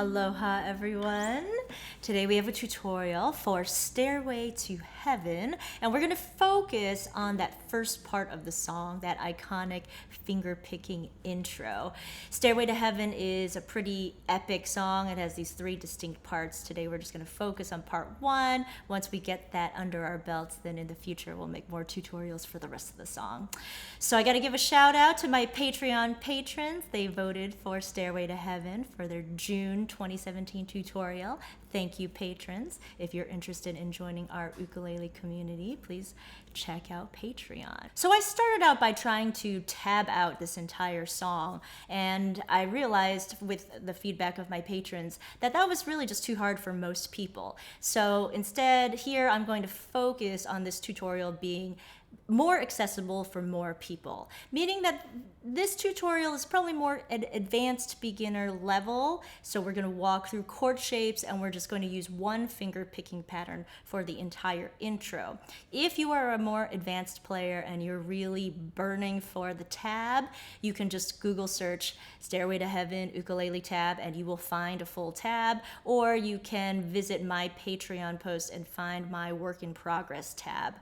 Aloha everyone. Today we have a tutorial for Stairway to Heaven, and we're going to focus on that first part of the song, that iconic finger picking intro. Stairway to Heaven is a pretty epic song. It has these three distinct parts. Today we're just going to focus on part one. Once we get that under our belts, then in the future we'll make more tutorials for the rest of the song. So I got to give a shout out to my Patreon patrons. They voted for Stairway to Heaven for their June 2017 tutorial. Thank you, patrons. If you're interested in joining our ukulele community, please check out Patreon. So I started out by trying to tab out this entire song, and I realized with the feedback of my patrons that that was really just too hard for most people. So instead, here I'm going to focus on this tutorial being more accessible for more people, meaning that this tutorial is probably more advanced beginner level. So we're going to walk through chord shapes, and we're just going to use one finger picking pattern for the entire intro. If you are a more advanced player and you're really burning for the tab, you can just Google search Stairway to Heaven ukulele tab and you will find a full tab, or you can visit my Patreon post and find my work in progress tab.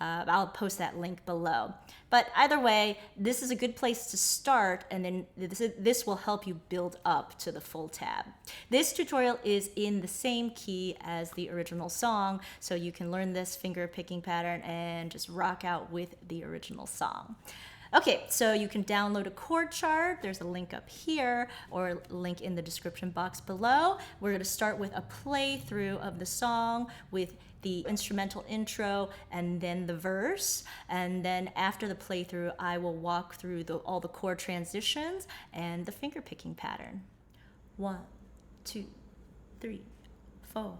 I'll post that link below. But either way, this is a good place to start, and then this will help you build up to the full tab. This tutorial is in the same key as the original song, so you can learn this finger picking pattern and just rock out with the original song. Okay, so you can download a chord chart. There's a link up here or a link in the description box below. We're going to start with a playthrough of the song with the instrumental intro and then the verse. And then after the playthrough, I will walk through all the chord transitions and the finger picking pattern. 1, 2, 3, 4.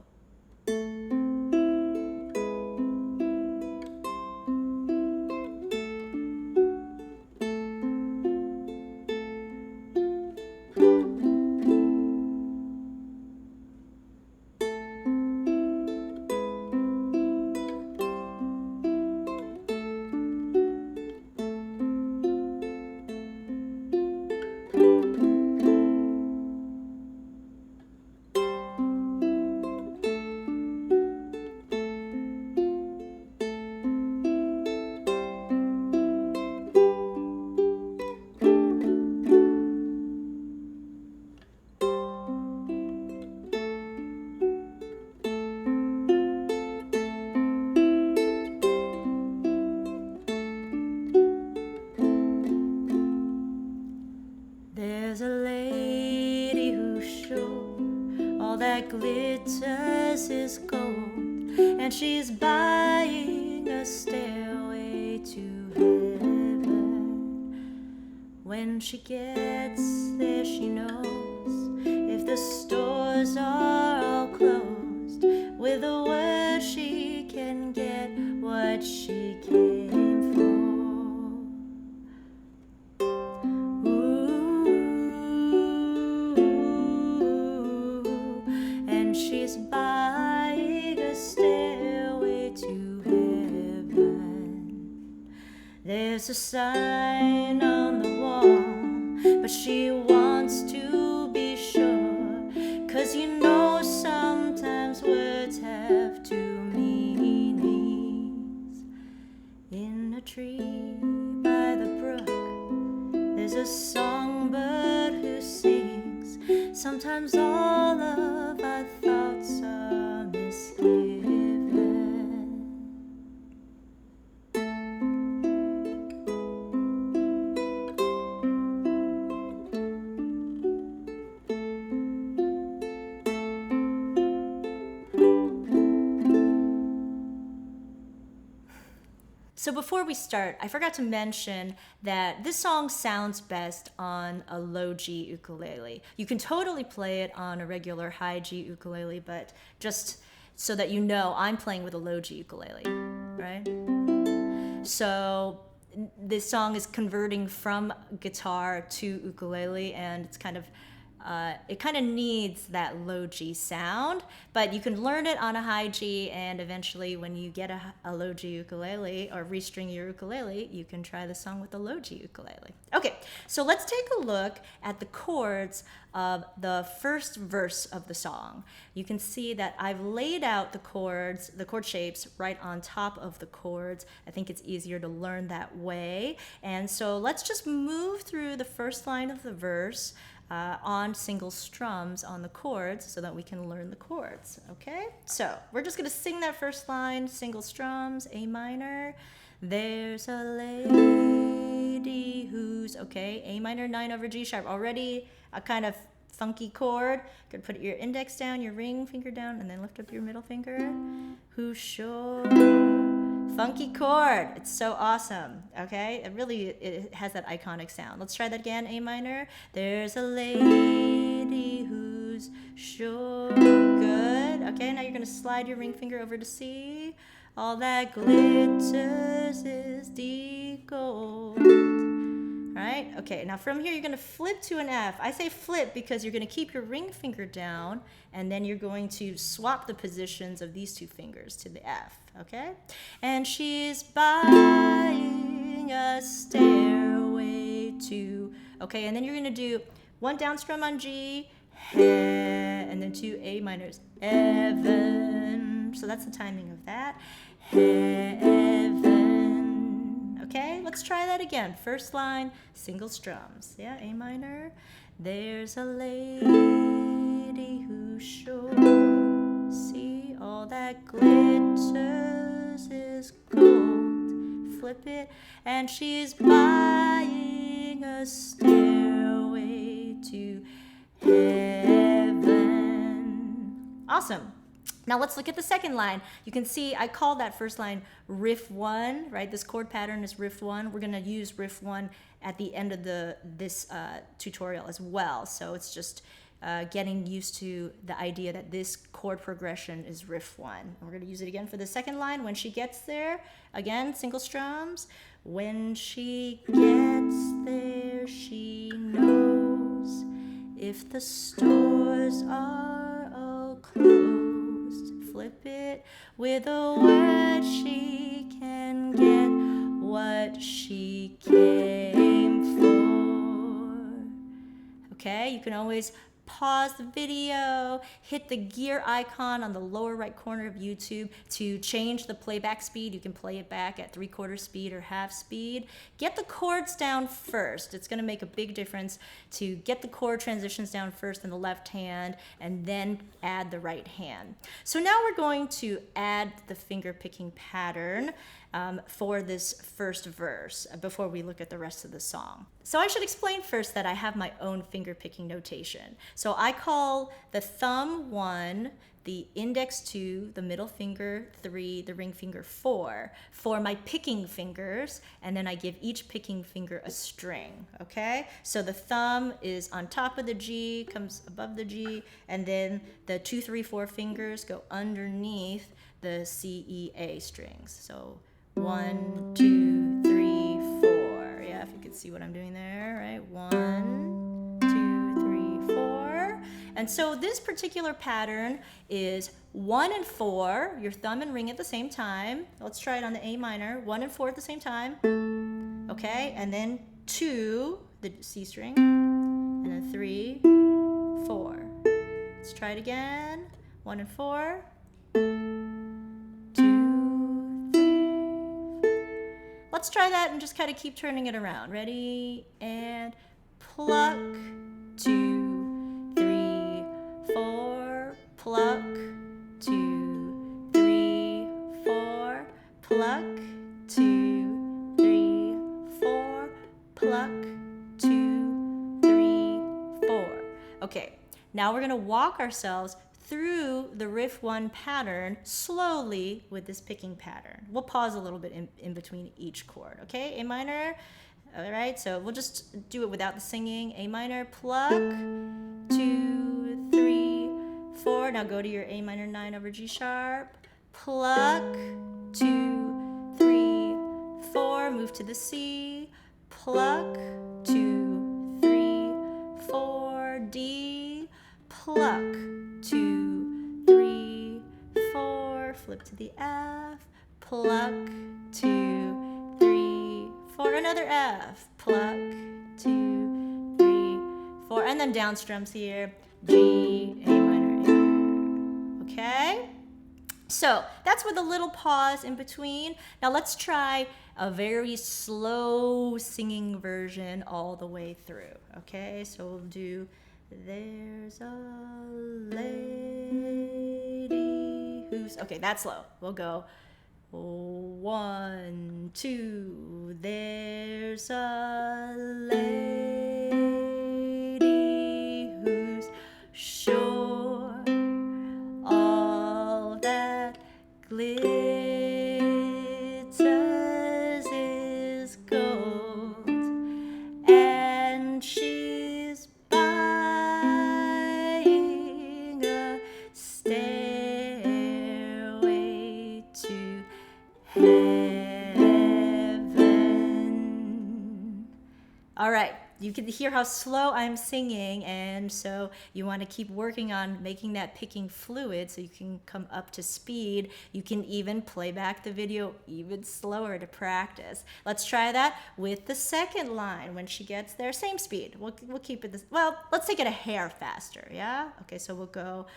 There's a lady who's sure all that glitters is gold, and she's buying a stairway to heaven. When she gets there, she knows if the stores are all closed, with a word she can get what she came for. She's buying a stairway to heaven. There's a sign on the wall, but she wants to be sure, 'cause you know sometimes words have two meanings. In a tree by the brook, there's a songbird who sings. Sometimes all of our thoughts are misgiven. So before we start, I forgot to mention that this song sounds best on a low G ukulele. You can totally play it on a regular high G ukulele, but just so that you know, I'm playing with a low G ukulele, right? So this song is converting from guitar to ukulele, and it's kind of it kind of needs that low G sound, but you can learn it on a high G, and eventually when you get a low G ukulele or restring your ukulele, you can try the song with the low G ukulele. Okay, so let's take a look at the chords of the first verse of the song. You can see that I've laid out the chords, the chord shapes right on top of the chords. I think it's easier to learn that way. And so let's just move through the first line of the verse on single strums on the chords so that we can learn the chords, okay? So we're just gonna sing that first line, single strums, A minor. There's a lady who's, okay, A minor 9 over G sharp, already a kind of funky chord. You could put your index down, your ring finger down, and then lift up your middle finger. Who's sure? Funky chord. It's so awesome, okay? It has that iconic sound. Let's try that again, A minor. There's a lady who's sure. Good. Okay, now you're gonna slide your ring finger over to C. All that glitters is the gold. Right? Okay, now from here you're going to flip to an F. I say flip because you're going to keep your ring finger down, and then you're going to swap the positions of these two fingers to the F, okay? And she's buying a stairway to, okay, and then you're going to do one down strum on G, and then two A minors, heaven. So that's the timing of that. Heaven. Okay, let's try that again. First line, single strums. Yeah, A minor. There's a lady who sure see all that glitters is gold. Flip it, and she's buying a stairway to heaven. Awesome. Now let's look at the second line. You can see I called that first line riff 1, right? This chord pattern is riff 1. We're going to use riff 1 at the end of this tutorial as well. So it's just getting used to the idea that this chord progression is riff 1. And we're going to use it again for the second line. When she gets there, again, single strums. When she gets there, she knows if the stores are all closed. Flip it with a word, she can get what she came for. Okay, you can always pause the video, hit the gear icon on the lower right corner of YouTube to change the playback speed. You can play it back at 3/4 speed or half speed. Get the chords down first. It's going to make a big difference to get the chord transitions down first in the left hand and then add the right hand. So now we're going to add the finger picking pattern for this first verse before we look at the rest of the song. So I should explain first that I have my own finger picking notation. So I call the thumb 1, the index 2, the middle finger 3, the ring finger 4 for my picking fingers, and then I give each picking finger a string, okay? So the thumb is on top of the G, comes above the G, and then the 2, 3, 4 fingers go underneath the C, E, A strings. So 1, 2, 3, 4. Yeah, if you could see what I'm doing there, right? 1, 2, 3, 4. And so this particular pattern is 1 and 4, your thumb and ring at the same time. Let's try it on the A minor. 1 and 4 at the same time. Okay, and then 2, the C string, and then 3, 4. Let's try it again. 1 and 4. 2, 3. Let's try that and just kind of keep turning it around. Ready? And pluck, 2, 3, 4. Pluck, 2, 3, 4. Pluck, 2, 3, 4. Pluck, 2, 3, 4. Okay, now we're going to walk ourselves through the riff 1 pattern slowly with this picking pattern. We'll pause a little bit in between each chord, okay? A minor, all right, so we'll just do it without the singing. A minor, pluck, 2, 3, 4. Now go to your A minor 9 over G sharp. Pluck, 2, 3, 4. Move to the C. Pluck, 2, 3, 4. D. pluck, 2, 3, 4, flip to the F, pluck, 2, 3, 4, another F, pluck, 2, 3, 4, and then down strums here, G, A minor, okay? So that's with a little pause in between. Now let's try a very slow singing version all the way through, okay? So we'll do, there's a lady who's, okay, that's slow. We'll go, 1, 2, there's a lady who's sure all that glitters is gold, and she's buying a stairway to heaven. All right, you can hear how slow I'm singing, and so you want to keep working on making that picking fluid so you can come up to speed. You can even play back the video even slower to practice. Let's try that with the second line. When she gets there, same speed. We'll keep it this, well, let's take it a hair faster, yeah? Okay, so we'll go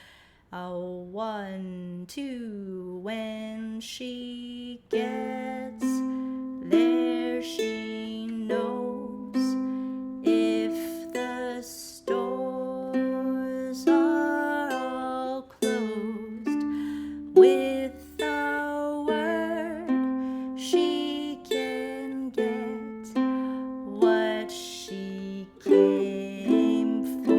1, 2, when she gets there, she knows if the stores are all closed. With a word, she can get what she came for.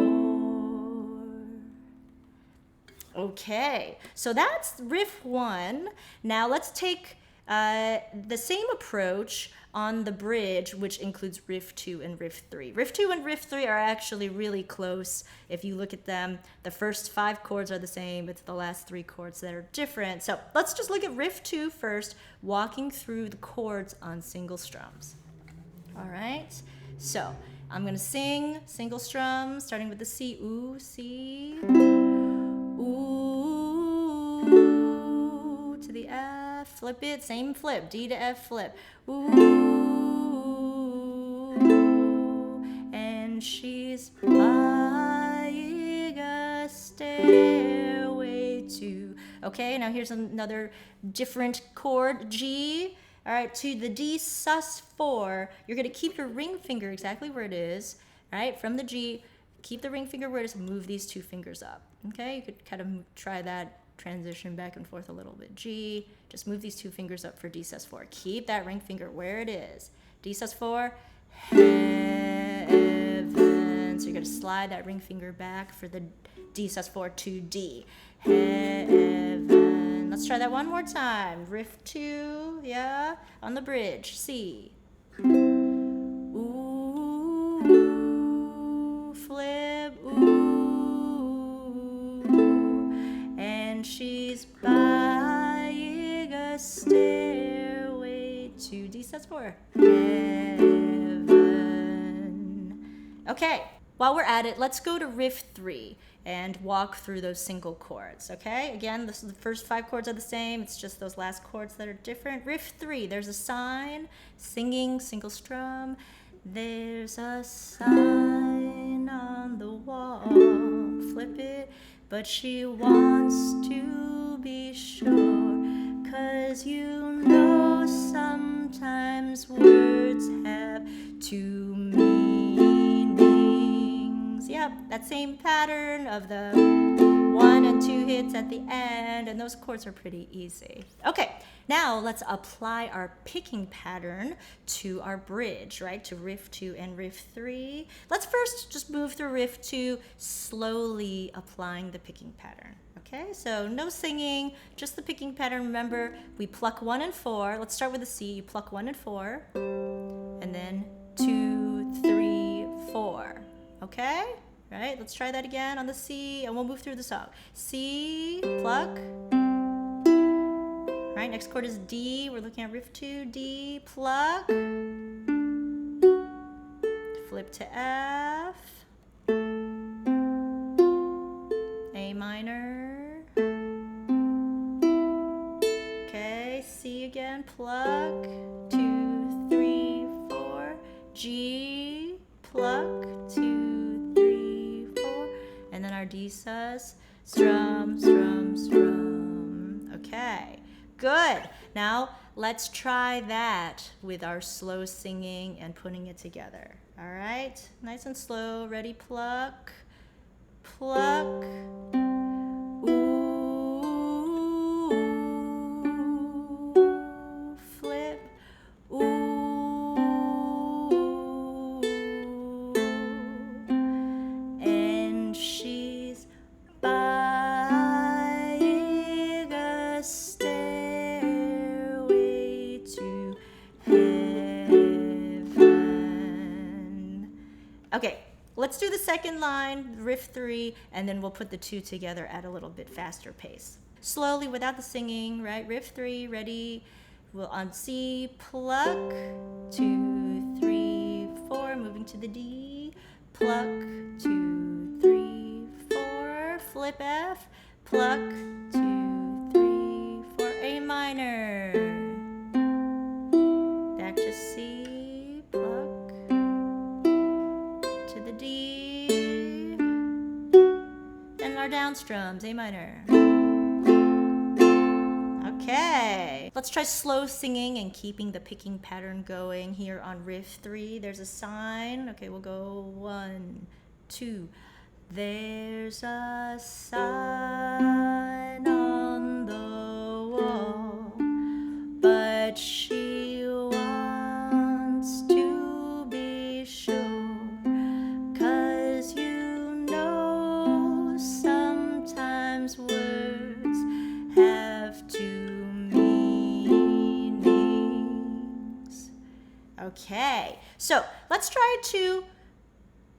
Okay, so that's riff 1. Now let's take the same approach on the bridge, which includes riff 2 and riff 3. Riff 2 and riff 3 are actually really close. If you look at them, the first 5 chords are the same. It's the last 3 chords that are different. So let's just look at riff 2 first, walking through the chords on single strums. All right, so I'm gonna sing single strums, starting with the C, ooh, C, ooh, to the F, flip it, same flip, D to F flip, ooh, and she's buying a stairway to, okay, now here's another different chord, G. All right, to the D sus4, you're gonna keep your ring finger exactly where it is, all right, from the G, keep the ring finger where it is, move these 2 fingers up, okay? You could kind of try that transition back and forth a little bit. G, just move these 2 fingers up for D sus4. Keep that ring finger where it is. D sus4, heaven. So you're gonna slide that ring finger back for the D sus4 to D, heaven. Let's try that one more time. Riff 2, yeah, on the bridge, C. Ooh, flip, ooh, and she's buying a stairway to D sus4, heaven. Okay, while we're at it, let's go to riff 3 and walk through those single chords, okay? Again, the first 5 chords are the same. It's just those last chords that are different. Riff 3, there's a sign, singing, single strum. There's a sign on the wall, flip it, but she wants to be sure, 'cause you know sometimes words have 2 meanings. Yep, that same pattern of the 1 and 2 hits at the end, and those chords are pretty easy. Okay, now let's apply our picking pattern to our bridge, right? To riff 2 and riff 3. Let's first just move through riff 2, slowly applying the picking pattern. Okay, so no singing, just the picking pattern. Remember, we pluck 1 and 4. Let's start with the C. You pluck 1 and 4, and then 2, 3, 4. Okay? Right? Let's try that again on the C, and we'll move through the song. C, pluck. Right, next chord is D. We're looking at riff 2, D, pluck. Flip to F. hand, pluck, 2, 3, 4, G, pluck, 2, 3, 4, and then our D sus, strum, strum, strum. Okay, good. Now let's try that with our slow singing and putting it together. All right, nice and slow. Ready, pluck, pluck. Ooh, flip. Ooh, and she's buying a stairway to heaven. Okay, let's do the second line, riff 3, and then we'll put the 2 together at a little bit faster pace. Slowly, without the singing, right? Riff 3, ready? We'll on C, pluck, 2, 3, 4, moving to the D, pluck, 2, 3, 4, flip F, pluck, 2, 3, 4, A minor, back to C, pluck, to the D, and our down strums, A minor. Okay, let's try slow singing and keeping the picking pattern going here on riff 3. There's a sign. Okay, we'll go 1, 2. There's a sign on the wall, but she wants to be sure, 'cause you know sometimes words have two meanings. Okay, so let's try to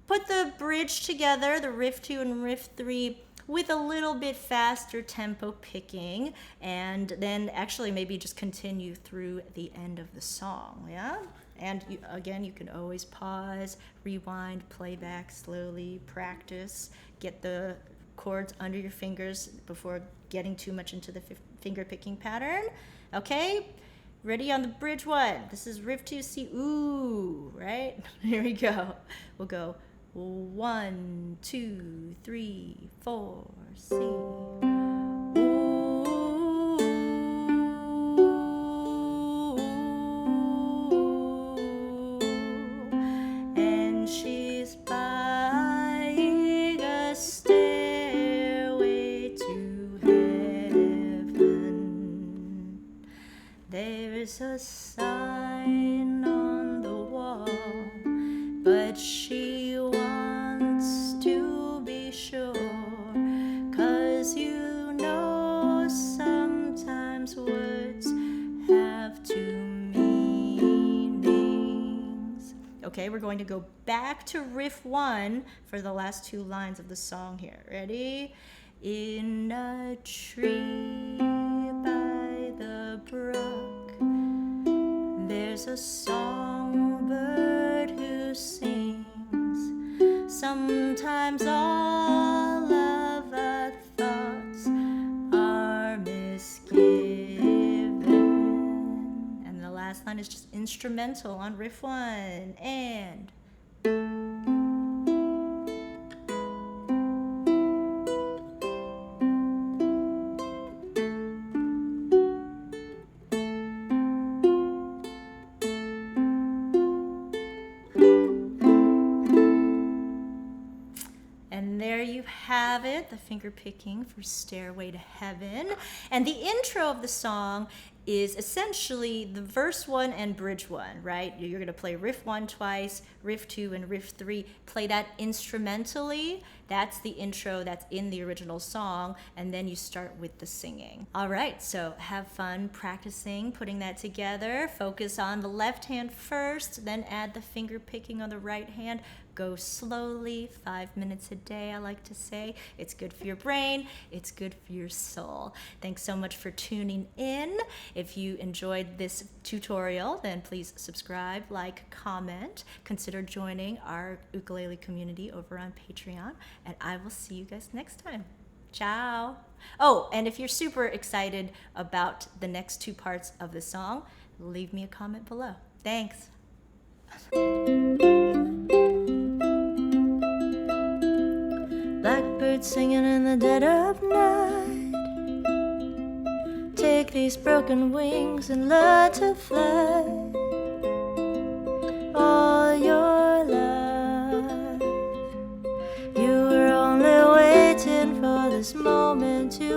put the bridge together, the riff 2 and riff 3, with a little bit faster tempo picking, and then actually maybe just continue through the end of the song, yeah? And again, you can always pause, rewind, play back slowly, practice, get the chords under your fingers before getting too much into the finger picking pattern. Okay, ready on the bridge 1. This is riff 2, C, ooh, right? Here we go. We'll go 1, 2, 3, 4, C. And she's buying a stairway to heaven. There's a sign on the wall, but she wants to be sure, 'cause you know sometimes words have two meanings. Okay, we're going to go back to riff 1 for the last 2 lines of the song here. Ready? In a tree by the brook, there's a songbird who sings. Sometimes all of our thoughts are misgiven. And the last line is just instrumental on riff 1. And there you have it, the finger picking for Stairway to Heaven. And the intro of the song is essentially the verse 1 and bridge 1, right? You're gonna play riff 1 twice, riff 2 and riff 3, play that instrumentally. That's the intro that's in the original song, and then you start with the singing. All right, so have fun practicing, putting that together. Focus on the left hand first, then add the finger picking on the right hand. Go slowly, 5 minutes a day, I like to say. It's good for your brain, it's good for your soul. Thanks so much for tuning in. If you enjoyed this tutorial, then please subscribe, like, comment. Consider joining our ukulele community over on Patreon, and I will see you guys next time. Ciao. Oh, and if you're super excited about the next two parts of the song, leave me a comment below. Thanks. Blackbird singing in the dead of night. Take these broken wings and learn to fly. All your life, you were only waiting for this moment to